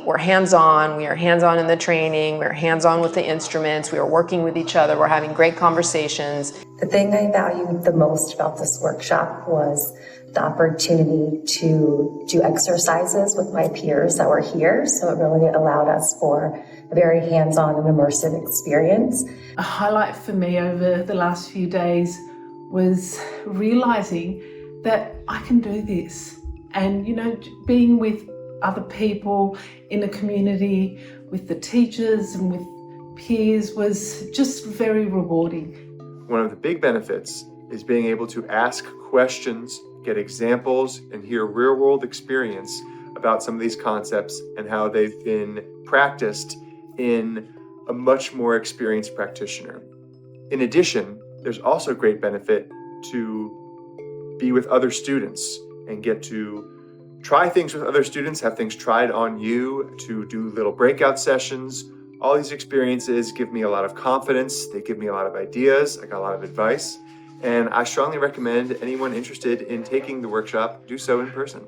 we're hands-on. We are hands-on in the training. We're hands-on with the instruments. We are working with each other. We're having great conversations. The thing I valued the most about this workshop was the opportunity to do exercises with my peers that were here. So it really allowed us for a very hands-on and immersive experience. A highlight for me over the last few days was realizing that I can do this. And, being with other people in a community, with the teachers and with peers was just very rewarding. One of the big benefits is being able to ask questions, get examples, and hear real-world experience about some of these concepts and how they've been practiced in a much more experienced practitioner. In addition, there's also great benefit to be with other students and get to try things with other students, have things tried on you, to do little breakout sessions. All these experiences give me a lot of confidence. They give me a lot of ideas. I got a lot of advice. And I strongly recommend anyone interested in taking the workshop do so in person.